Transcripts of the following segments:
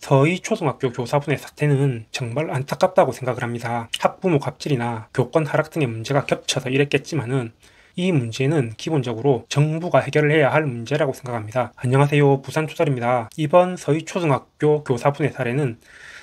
서희초등학교 교사분의 사태는 정말 안타깝다고 생각을 합니다. 학부모 갑질이나 교권 하락 등의 문제가 겹쳐서 이랬겠지만은 이 문제는 기본적으로 정부가 해결을 해야 할 문제라고 생각합니다. 안녕하세요, 부산투덜입니다. 이번 서희초등학교 교사분의 사례는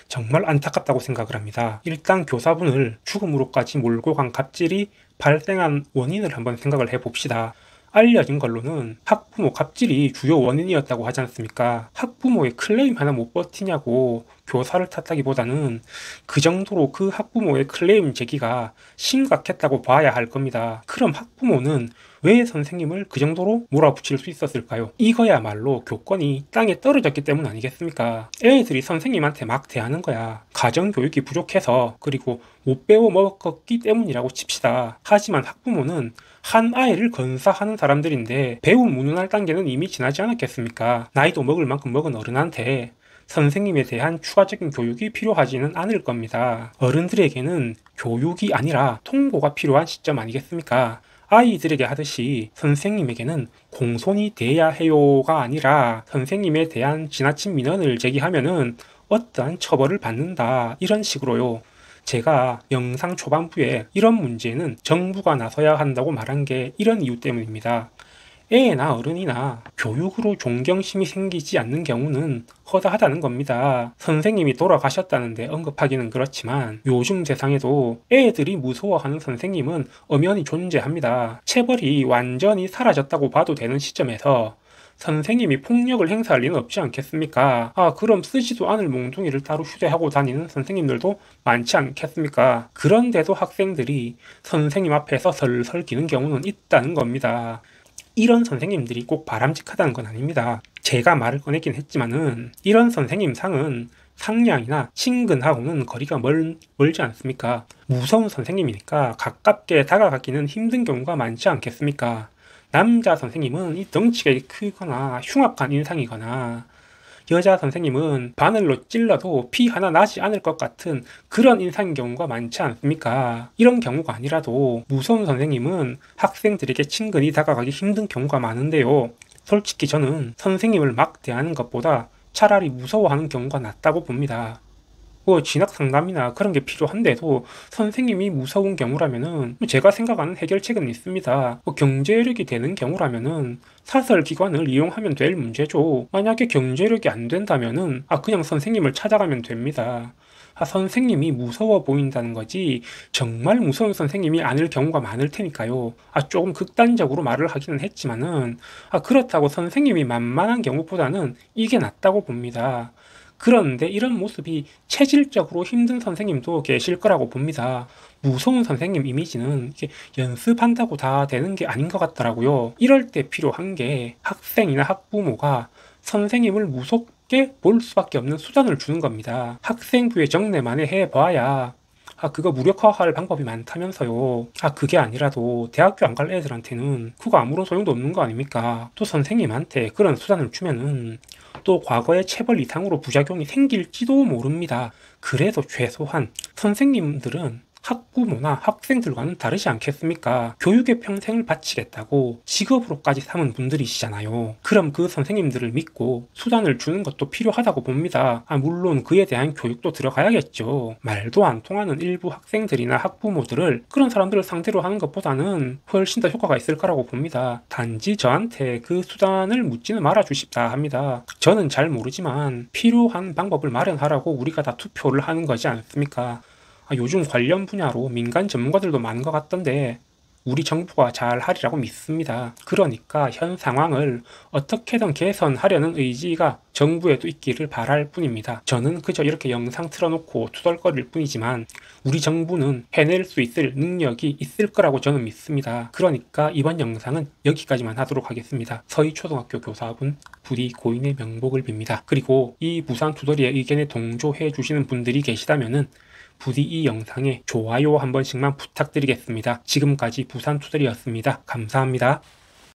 정말 안타깝다고 생각을 합니다. 일단 교사분을 죽음으로까지 몰고 간 갑질이 발생한 원인을 한번 생각을 해봅시다. 알려진 걸로는 학부모 갑질이 주요 원인이었다고 하지 않습니까? 학부모의 클레임 하나 못 버티냐고 교사를 탓하기보다는 그 정도로 그 학부모의 클레임 제기가 심각했다고 봐야 할 겁니다. 그럼 학부모는 왜 선생님을 그 정도로 몰아붙일 수 있었을까요? 이거야말로 교권이 땅에 떨어졌기 때문 아니겠습니까? 애들이 선생님한테 막 대하는 거야. 가정교육이 부족해서, 그리고 못 배워 먹었기 때문이라고 칩시다. 하지만 학부모는 한 아이를 건사하는 사람들인데 배움 무능할 단계는 이미 지나지 않았겠습니까? 나이도 먹을 만큼 먹은 어른한테 선생님에 대한 추가적인 교육이 필요하지는 않을 겁니다. 어른들에게는 교육이 아니라 통보가 필요한 시점 아니겠습니까? 아이들에게 하듯이 선생님에게는 공손이 돼야 해요가 아니라 선생님에 대한 지나친 민원을 제기하면은 어떠한 처벌을 받는다, 이런 식으로요. 제가 영상 초반부에 이런 문제는 정부가 나서야 한다고 말한 게 이런 이유 때문입니다. 애나 어른이나 교육으로 존경심이 생기지 않는 경우는 허다하다는 겁니다. 선생님이 돌아가셨다는데 언급하기는 그렇지만 요즘 세상에도 애들이 무서워하는 선생님은 엄연히 존재합니다. 체벌이 완전히 사라졌다고 봐도 되는 시점에서 선생님이 폭력을 행사할 리는 없지 않겠습니까? 그럼 쓰지도 않을 몽둥이를 따로 휴대하고 다니는 선생님들도 많지 않겠습니까? 그런데도 학생들이 선생님 앞에서 설설 기는 경우는 있다는 겁니다. 이런 선생님들이 꼭 바람직하다는 건 아닙니다. 제가 말을 꺼내긴 했지만은 이런 선생님 상은 상냥이나 친근하고는 거리가 멀지 않습니까? 무서운 선생님이니까 가깝게 다가가기는 힘든 경우가 많지 않겠습니까? 남자 선생님은 이 덩치가 크거나 흉악한 인상이거나 여자 선생님은 바늘로 찔러도 피 하나 나지 않을 것 같은 그런 인상인 경우가 많지 않습니까? 이런 경우가 아니라도 무서운 선생님은 학생들에게 친근히 다가가기 힘든 경우가 많은데요. 솔직히 저는 선생님을 막 대하는 것보다 차라리 무서워하는 경우가 낫다고 봅니다. 진학 상담이나 그런 게 필요한데도 선생님이 무서운 경우라면은 제가 생각하는 해결책은 있습니다. 경제력이 되는 경우라면은 사설기관을 이용하면 될 문제죠. 만약에 경제력이 안 된다면은 그냥 선생님을 찾아가면 됩니다. 선생님이 무서워 보인다는 거지 정말 무서운 선생님이 아닐 경우가 많을 테니까요. 조금 극단적으로 말을 하기는 했지만은 그렇다고 선생님이 만만한 경우보다는 이게 낫다고 봅니다. 그런데 이런 모습이 체질적으로 힘든 선생님도 계실 거라고 봅니다. 무서운 선생님 이미지는 이게 연습한다고 다 되는 게 아닌 것 같더라고요. 이럴 때 필요한 게 학생이나 학부모가 선생님을 무섭게 볼 수밖에 없는 수단을 주는 겁니다. 학생부의 정례만에 해봐야 그거 무력화할 방법이 많다면서요. 그게 아니라도 대학교 안 갈 애들한테는 그거 아무런 소용도 없는 거 아닙니까? 또 선생님한테 그런 수단을 주면은 또 과거의 체벌 이상으로 부작용이 생길지도 모릅니다. 그래도 최소한 선생님들은 학부모나 학생들과는 다르지 않겠습니까? 교육의 평생을 바치겠다고 직업으로까지 삼은 분들이시잖아요. 그럼 그 선생님들을 믿고 수단을 주는 것도 필요하다고 봅니다. 물론 그에 대한 교육도 들어가야겠죠. 말도 안 통하는 일부 학생들이나 학부모들을 그런 사람들을 상대로 하는 것보다는 훨씬 더 효과가 있을 거라고 봅니다. 단지 저한테 그 수단을 묻지는 말아주십사 합니다. 저는 잘 모르지만 필요한 방법을 마련하라고 우리가 다 투표를 하는 거지 않습니까? 요즘 관련 분야로 민간 전문가들도 많은 것 같던데 우리 정부가 잘 하리라고 믿습니다. 그러니까 현 상황을 어떻게든 개선하려는 의지가 정부에도 있기를 바랄 뿐입니다. 저는 그저 이렇게 영상 틀어놓고 투덜거릴 뿐이지만 우리 정부는 해낼 수 있을 능력이 있을 거라고 저는 믿습니다. 그러니까 이번 영상은 여기까지만 하도록 하겠습니다. 서희초등학교 교사분 부디 고인의 명복을 빕니다. 그리고 이 부산 투덜이의 의견에 동조해 주시는 분들이 계시다면은 부디 이 영상에 좋아요 한 번씩만 부탁드리겠습니다. 지금까지 부산투덜이었습니다. 감사합니다.